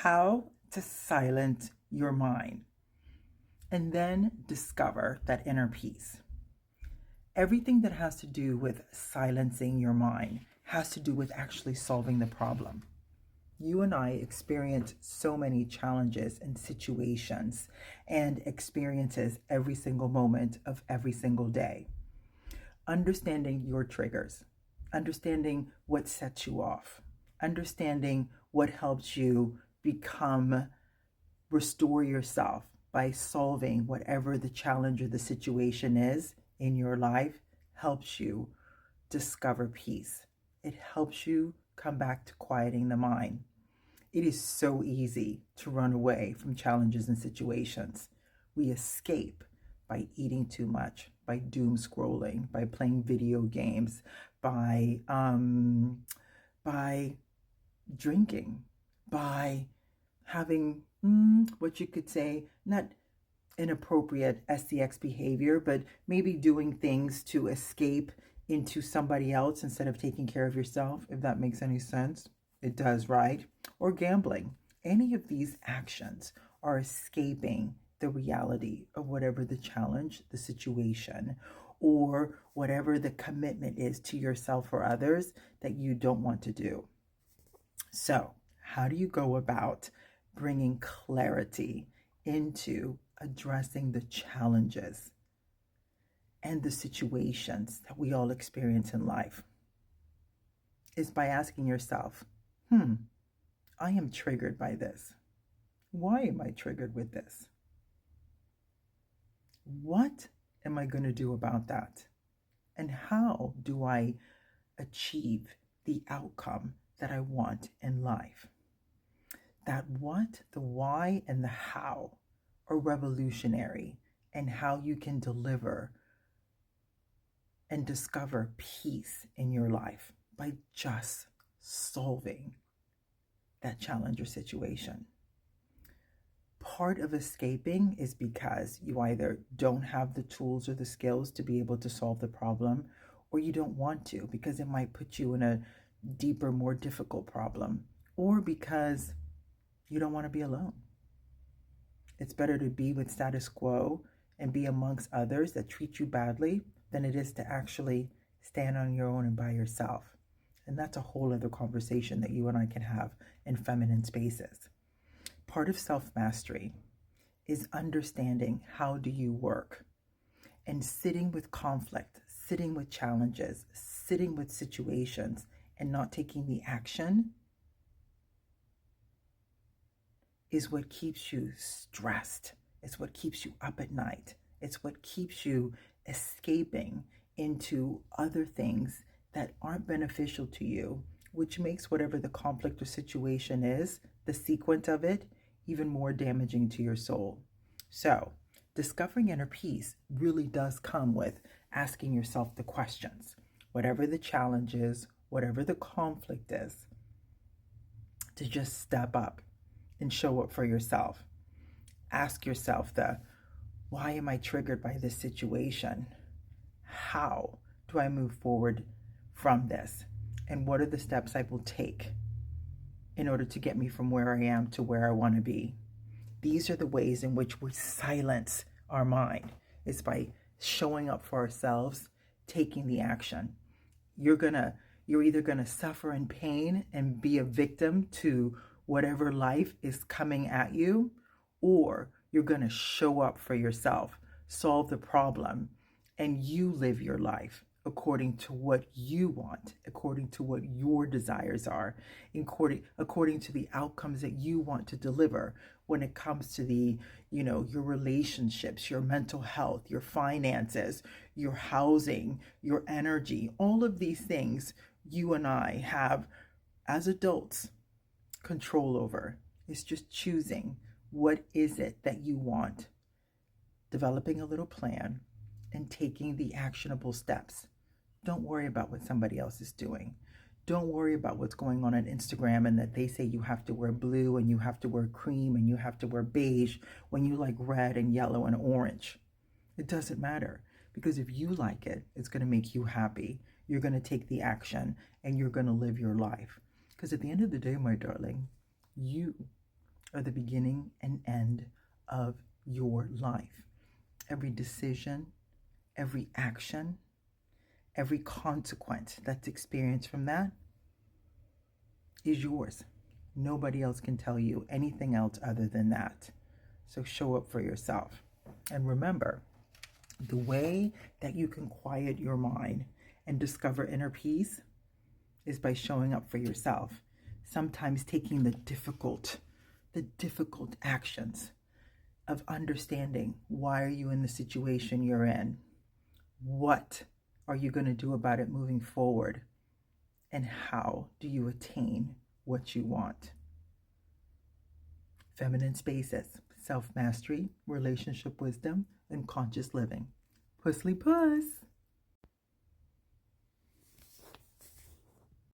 how to silence your mind, and then discover that inner peace. Everything that has to do with silencing your mind has to do with actually solving the problem. You and I experience so many challenges and situations and experiences every single moment of every single day. Understanding your triggers, understanding what sets you off, understanding what helps you restore yourself by solving whatever the challenge or the situation is in your life helps you discover peace. It helps you come back to quieting the mind. It is so easy to run away from challenges and situations. We escape by eating too much, by doom scrolling, by playing video games, by drinking, by having what you could say, not inappropriate SCX behavior, but maybe doing things to escape into somebody else instead of taking care of yourself, if that makes any sense. It does, right? Or gambling. Any of these actions are escaping the reality of whatever the challenge, the situation, or whatever the commitment is to yourself or others that you don't want to do. So, how do you go about bringing clarity into addressing the challenges and the situations that we all experience in life? Is by asking yourself, I am triggered by this. Why am I triggered with this? What am I going to do about that? And how do I achieve the outcome that I want in life? That what, the why, and the how are revolutionary, and how you can deliver and discover peace in your life by just solving that challenge or situation. Part of escaping is because you either don't have the tools or the skills to be able to solve the problem, or you don't want to because it might put you in a deeper, more difficult problem, or because you don't want to be alone. It's better to be with status quo and be amongst others that treat you badly than it is to actually stand on your own and by yourself. And that's a whole other conversation that you and I can have in feminine spaces. Part of self-mastery is understanding how do you work, and sitting with conflict, sitting with challenges, sitting with situations, and not taking the action is what keeps you stressed. It's what keeps you up at night. It's what keeps you escaping into other things that aren't beneficial to you, which makes whatever the conflict or situation is, the sequence of it, even more damaging to your soul. So, discovering inner peace really does come with asking yourself the questions. Whatever the challenge is, whatever the conflict is, to just step up and show up for yourself. Ask yourself why am I triggered by this situation? How do I move forward from this? And what are the steps I will take in order to get me from where I am to where I want to be? These are the ways in which we silence our mind. It's by showing up for ourselves, taking the action. You're either gonna suffer in pain and be a victim to whatever life is coming at you, or you're gonna show up for yourself, solve the problem, and you live your life according to what you want, according to what your desires are, according to the outcomes that you want to deliver when it comes to your relationships, your mental health, your finances, your housing, your energy. All of these things you and I have as adults control over. It's just choosing what is it that you want, developing a little plan, and taking the actionable steps. Don't worry about what somebody else is doing. Don't worry about what's going on Instagram and that they say you have to wear blue and you have to wear cream and you have to wear beige when you like red and yellow and orange. It doesn't matter, because if you like it, it's going to make you happy. You're going to take the action and you're going to live your life. Because at the end of the day, my darling, you are the beginning and end of your life. Every decision, every action, every consequence that's experienced from that is yours. Nobody else can tell you anything else other than that. So show up for yourself. And remember, the way that you can quiet your mind and discover inner peace is by showing up for yourself. Sometimes taking the difficult actions of understanding, why are you in the situation you're in? What are you going to do about it moving forward? And how do you attain what you want? Feminine spaces, self-mastery, relationship wisdom, and conscious living. Pussily Puss!